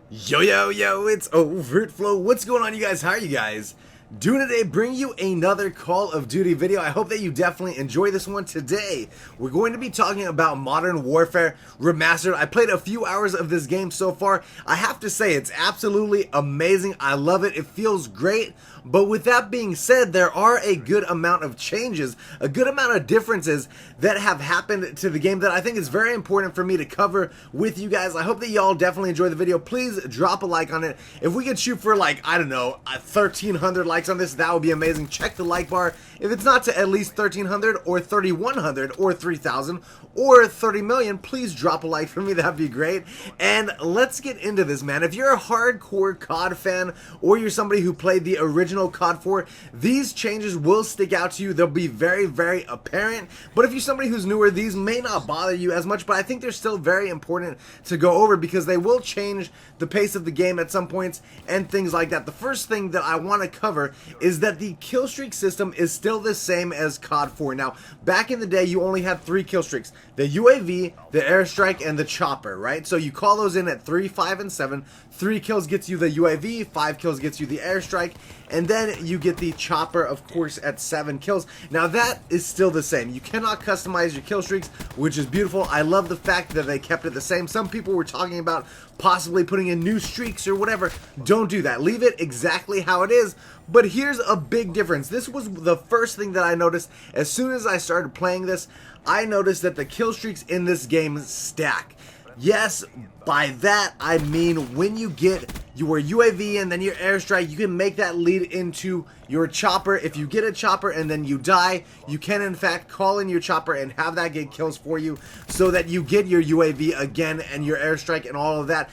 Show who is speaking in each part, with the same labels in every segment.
Speaker 1: Yo, yo, yo, it's Overt Flow. What's going on, you guys? How are you guys doing today? Bring you another Call of Duty video. I hope that you definitely enjoy this one. Today, we're going to be talking about Modern Warfare Remastered. I played a few hours of this game so far. I have to say, it's absolutely amazing. I love it. It feels great. But with that being said, there are a good amount of changes, a good amount of differences that have happened to the game that I think is very important for me to cover with you guys. I hope that y'all definitely enjoy the video. Please drop a like on it. If we could shoot for, like, I don't know, 1,300 likes on this, that would be amazing. Check the like bar. If it's not to at least 1,300 or 3,100 or 3,000 or 30 million, please drop a like for me. That'd be great. And let's get into this, man. If you're a hardcore COD fan or you're somebody who played the original COD 4, these changes will stick out to you. They'll be very, very apparent. But if you're somebody who's newer, these may not bother you as much, but I think they're still very important to go over because they will change the pace of the game at some points and things like that. The first thing that I want to cover is that the kill streak system is still the same as COD 4. Now, back in the day, you only had 3 kill streaks: the UAV, the airstrike, and the chopper, right? So you call those in at 3, 5, and 7. 3 kills gets you the UAV, 5 kills gets you the airstrike, and then you get the chopper, of course, at 7 kills. Now that is still the same. You cannot customize your kill streaks, which is beautiful. I love the fact that they kept it the same. Some people were talking about possibly putting in new streaks or whatever. Don't do that. Leave it exactly how it is. But here's a big difference. This was the first thing that I noticed as soon as I started playing this. I noticed that the kill streaks in this game stack. Yes, by that I mean when you get your UAV and then your airstrike, you can make that lead into your chopper. If you get a chopper and then you die, you can in fact call in your chopper and have that get kills for you so that you get your UAV again and your airstrike and all of that.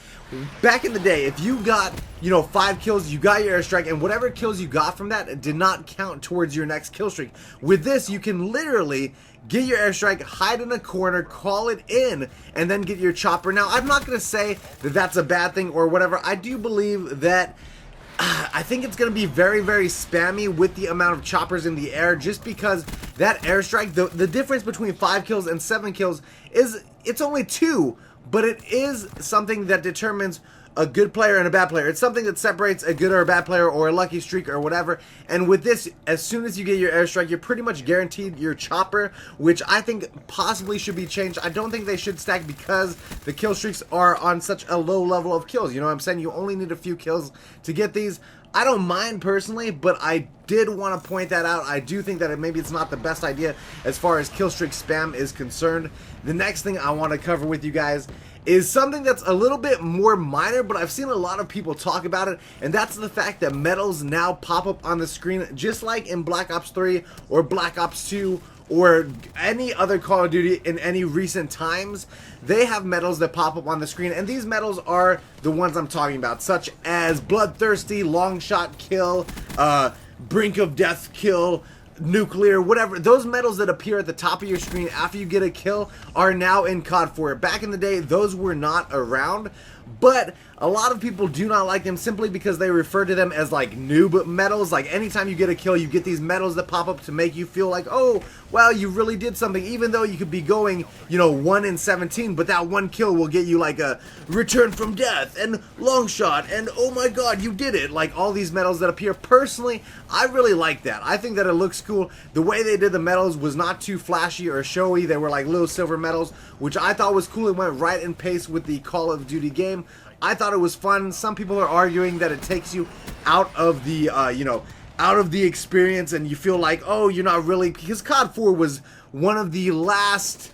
Speaker 1: Back in the day, if you got, 5 kills, you got your airstrike, and whatever kills you got from that did not count towards your next kill streak. With this, you can literally get your airstrike, hide in a corner, call it in, and then get your chopper. Now, I'm not going to say that that's a bad thing or whatever. I do believe that I think it's going to be very, very spammy with the amount of choppers in the air, just because that airstrike, the difference between 5 kills and 7 kills is, it's only 2, but it is something that determines a good player and a bad player. It's something that separates a good or a bad player or a lucky streak or whatever. And with this, as soon as you get your airstrike, you're pretty much guaranteed your chopper, which I think possibly should be changed. I don't think they should stack because the kill streaks are on such a low level of kills. You know what I'm saying? You only need a few kills to get these. I don't mind personally, but I did want to point that out. I do think that maybe it's not the best idea as far as kill streak spam is concerned. The next thing I want to cover with you guys is something that's a little bit more minor, but I've seen a lot of people talk about it, and that's the fact that medals now pop up on the screen just like in Black Ops 3 or Black Ops 2 or any other Call of Duty in any recent times. They have medals that pop up on the screen, and these medals are the ones I'm talking about, such as Bloodthirsty, Long Shot Kill, Brink of Death Kill, Nuclear, whatever. Those medals that appear at the top of your screen after you get a kill are now in COD 4. Back in the day, those were not around, but a lot of people do not like them simply because they refer to them as like noob medals. Like anytime you get a kill, you get these medals that pop up to make you feel like, oh, well, you really did something, even though you could be going, 1 in 17, but that one kill will get you like a return from death and long shot and oh my god, you did it. Like all these medals that appear. Personally, I really like that. I think that it looks cool. The way they did the medals was not too flashy or showy. They were like little silver medals, which I thought was cool. It went right in pace with the Call of Duty game. I thought it was fun. Some people are arguing that it takes you out of the, out of the experience, and you feel like, oh, you're not really, because COD 4 was one of the last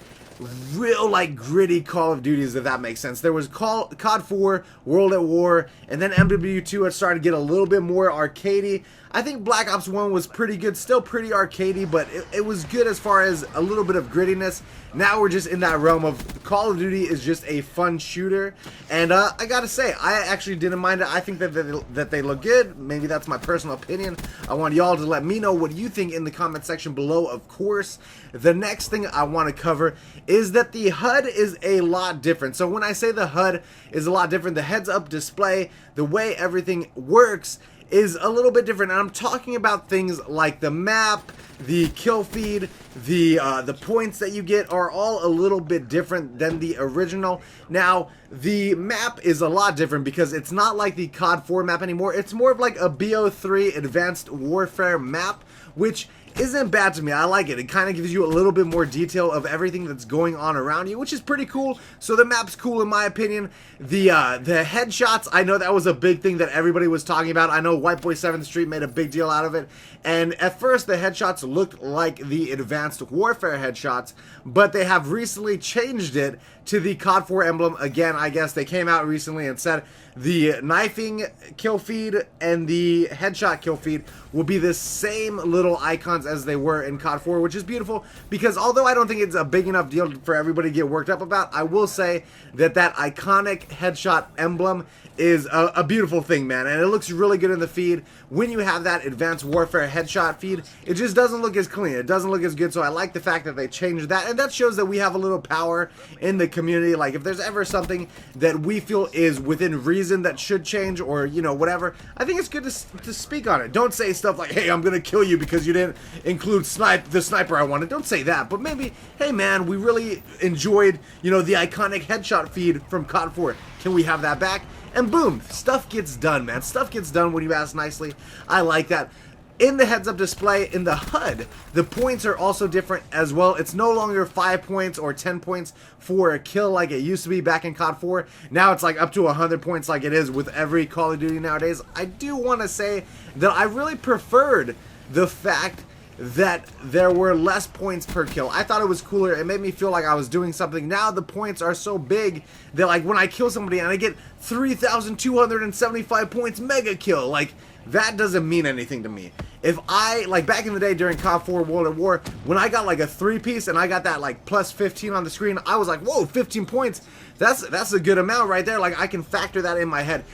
Speaker 1: real, like, gritty Call of Duties, if that makes sense. There was COD 4, World at War, and then MW2 had started to get a little bit more arcadey. I think Black Ops 1 was pretty good, still pretty arcadey, but it was good as far as a little bit of grittiness. Now we're just in that realm of Call of Duty is just a fun shooter, and I gotta say, I actually didn't mind it. I think that they look good. Maybe that's my personal opinion. I want y'all to let me know what you think in the comment section below, of course. The next thing I want to cover is that the HUD is a lot different. So when I say the HUD is a lot different, the heads-up display, the way everything works, is a little bit different, and I'm talking about things like the map, the kill feed, the points that you get are all a little bit different than the original. Now, the map is a lot different because it's not like the COD 4 map anymore. It's more of like a BO3 Advanced Warfare map, which isn't bad to me. I like it. It kind of gives you a little bit more detail of everything that's going on around you, which is pretty cool. So the map's cool in my opinion. The headshots, I know that was a big thing that everybody was talking about. I know White Boy 7th Street made a big deal out of it. And at first the headshots looked like the Advanced Warfare headshots, but they have recently changed it to the COD 4 emblem. Again, I guess they came out recently and said the knifing kill feed and the headshot kill feed will be the same little icons as they were in COD 4, which is beautiful because although I don't think it's a big enough deal for everybody to get worked up about, I will say that that iconic headshot emblem is a beautiful thing, man, and it looks really good in the feed. When you have that Advanced Warfare headshot feed, it just doesn't look as clean, it doesn't look as good, so I like the fact that they changed that, and that shows that we have a little power in the community. Like, if there's ever something that we feel is within reason that should change, or, you know, whatever, I think it's good to speak on it. Don't say stuff like, hey, I'm gonna kill you because you didn't include the sniper I wanted. Don't say that, but maybe, hey man, we really enjoyed, you know, the iconic headshot feed from COD 4. Can we have that back? And boom, stuff gets done, man. Stuff gets done when you ask nicely. I like that. In the heads-up display, in the HUD, the points are also different as well. It's no longer 5 points or 10 points for a kill like it used to be back in COD 4. Now it's like up to 100 points like it is with every Call of Duty nowadays. I do want to say that I really preferred the fact that there were less points per kill. I thought it was cooler. It made me feel like I was doing something. Now the points are so big that, like, when I kill somebody and I get 3,275 points mega kill, like, that doesn't mean anything to me. If I, like, back in the day during COD 4 World at War, when I got like a 3-piece and I got that like plus 15 on the screen, I was like, whoa, 15 points. That's a good amount right there. Like, I can factor that in my head.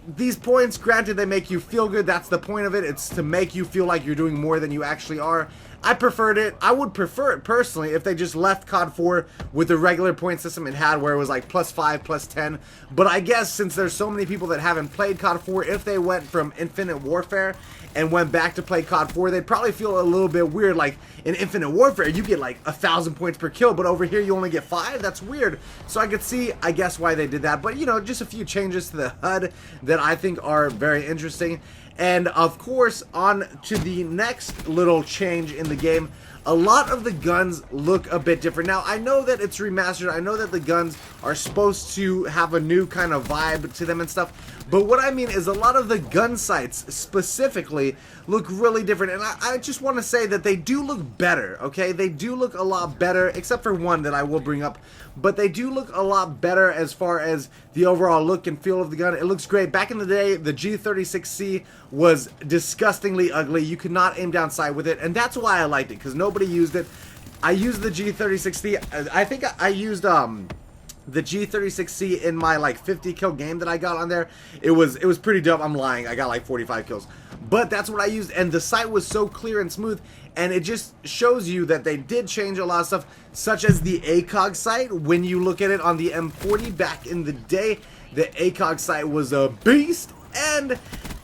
Speaker 1: These points, granted, they make you feel good. That's the point of it. It's to make you feel like you're doing more than you actually are. I preferred it. I would prefer it personally if they just left COD 4 with the regular point system it had, where it was like plus 5, plus 10. But I guess since there's so many people that haven't played COD 4, if they went from Infinite Warfare and went back to play COD 4, they'd probably feel a little bit weird. Like, in Infinite Warfare, you get like 1,000 points per kill, but over here you only get 5? That's weird. So I could see, I guess, why they did that. But, you know, just a few changes to the HUD that I think are very interesting. And of course, on to the next little change in the game. A lot of the guns look a bit different. Now, I know that it's remastered. I know that the guns are supposed to have a new kind of vibe to them and stuff. But what I mean is a lot of the gun sights specifically look really different. And I just want to say that they do look better, okay? They do look a lot better, except for one that I will bring up. But they do look a lot better as far as the overall look and feel of the gun. It looks great. Back in the day, the G36C was disgustingly ugly. You could not aim down sight with it. And that's why I liked it, because nobody used it. I used the G36C. I think I used the G36C in my like 50 kill game that I got on there. It was pretty dope. I'm lying. I got like 45 kills. But that's what I used, and the sight was so clear and smooth, and it just shows you that they did change a lot of stuff, such as the ACOG sight. When you look at it on the M40 back in the day, the ACOG sight was a beast, and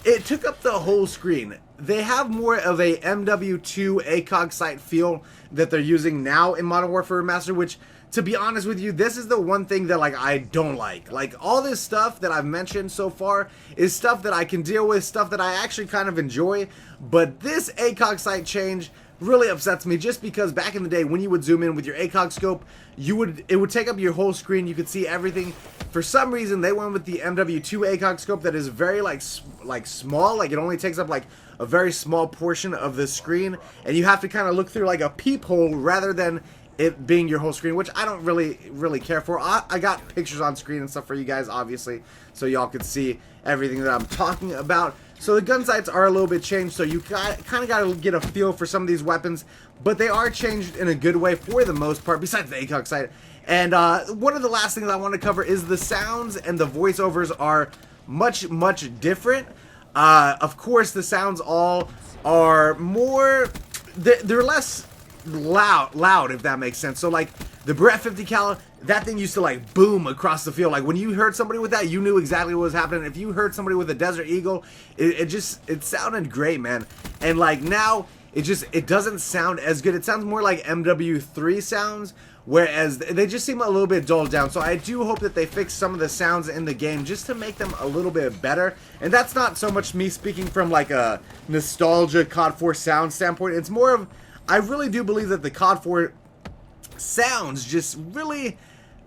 Speaker 1: it took up the whole screen. They have more of a MW2 ACOG sight feel that they're using now in Modern Warfare Remastered, which, to be honest with you, this is the one thing that, like, I don't like. Like, all this stuff that I've mentioned so far is stuff that I can deal with, stuff that I actually kind of enjoy, but this ACOG sight change really upsets me, just because back in the day when you would zoom in with your ACOG scope, it would take up your whole screen. You could see everything. For some reason, they went with the MW2 ACOG scope that is very like small. Like, it only takes up like a very small portion of the screen, and you have to kind of look through like a peephole rather than it being your whole screen, which I don't really care for. I got pictures on screen and stuff for you guys, obviously, so y'all could see everything that I'm talking about. So the gun sights are a little bit changed, so you kind of got to get a feel for some of these weapons, but they are changed in a good way for the most part, besides the ACOG sight. And one of the last things I want to cover is the sounds and the voiceovers are much different. Of course, the sounds all are more, they're less loud, if that makes sense. So like the Beretta 50 cal that thing used to like boom across the field. Like when you heard somebody with that, you knew exactly what was happening. If you heard somebody with a Desert Eagle, it sounded great, man. And like now, it doesn't sound as good. It sounds more like MW3 sounds, whereas they just seem a little bit dulled down. So I do hope that they fix some of the sounds in the game just to make them a little bit better. And that's not so much me speaking from like a nostalgia COD 4 sound standpoint. It's more of, I really do believe that the COD 4 sounds just really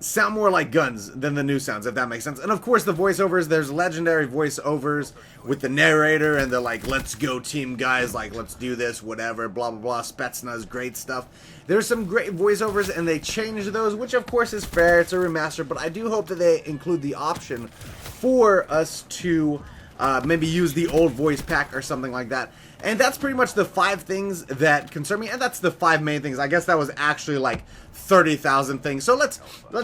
Speaker 1: sound more like guns than the new sounds, if that makes sense. And of course the voiceovers, there's legendary voiceovers with the narrator and the like, let's go team guys, like let's do this, whatever, blah blah blah, Spetsnaz, great stuff. There's some great voiceovers and they changed those, which of course is fair, it's a remaster, but I do hope that they include the option for us to maybe use the old voice pack or something like that. And that's pretty much the 5 things that concern me, and that's the 5 main things. I guess that was actually like 30,000 things. So let's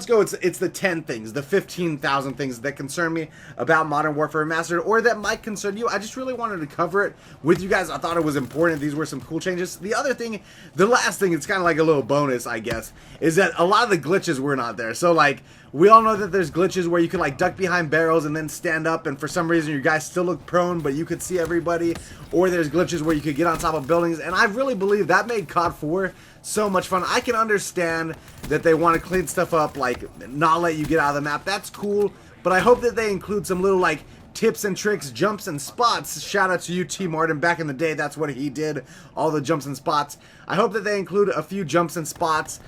Speaker 1: go. It's the 10 things, the 15,000 things that concern me about Modern Warfare Remastered, or that might concern you. I just really wanted to cover it with you guys. I thought it was important. These were some cool changes. The other thing, the last thing, it's kind of like a little bonus, I guess, is that a lot of the glitches were not there. So like, we all know that there's glitches where you can like duck behind barrels and then stand up, and for some reason your guys still look prone, but you could see everybody. Or there's glitches where you could get on top of buildings, and I really believe that made COD 4 so much fun. I can understand that they want to clean stuff up, like not let you get out of the map. That's cool, but I hope that they include some little like tips and tricks, jumps and spots. Shout out to you, T. Martin. Back in the day, that's what he did, all the jumps and spots. I hope that they include a few jumps and spots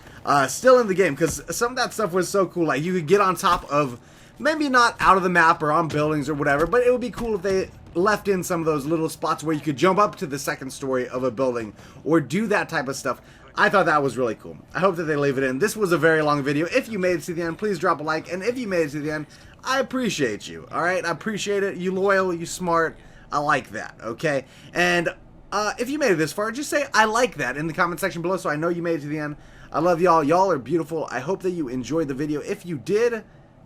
Speaker 1: still in the game, because some of that stuff was so cool. Like you could get on top of, maybe not out of the map or on buildings or whatever, but it would be cool if they left in some of those little spots where you could jump up to the second story of a building or do that type of stuff. I thought that was really cool. I hope that they leave it in. This was a very long video. If you made it to the end, please drop a like. And if you made it to the end, I appreciate you. Alright? I appreciate it. You loyal, you smart. I like that. Okay? And if you made it this far, just say I like that in the comment section below so I know you made it to the end. I love y'all. Y'all are beautiful. I hope that you enjoyed the video. If you did,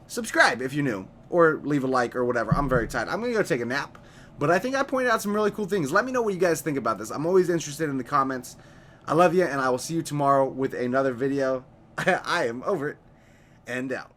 Speaker 1: subscribe if you're new. Or leave a like or whatever. I'm very tired. I'm going to go take a nap. But I think I pointed out some really cool things. Let me know what you guys think about this. I'm always interested in the comments. I love you, and I will see you tomorrow with another video. I am over it and out.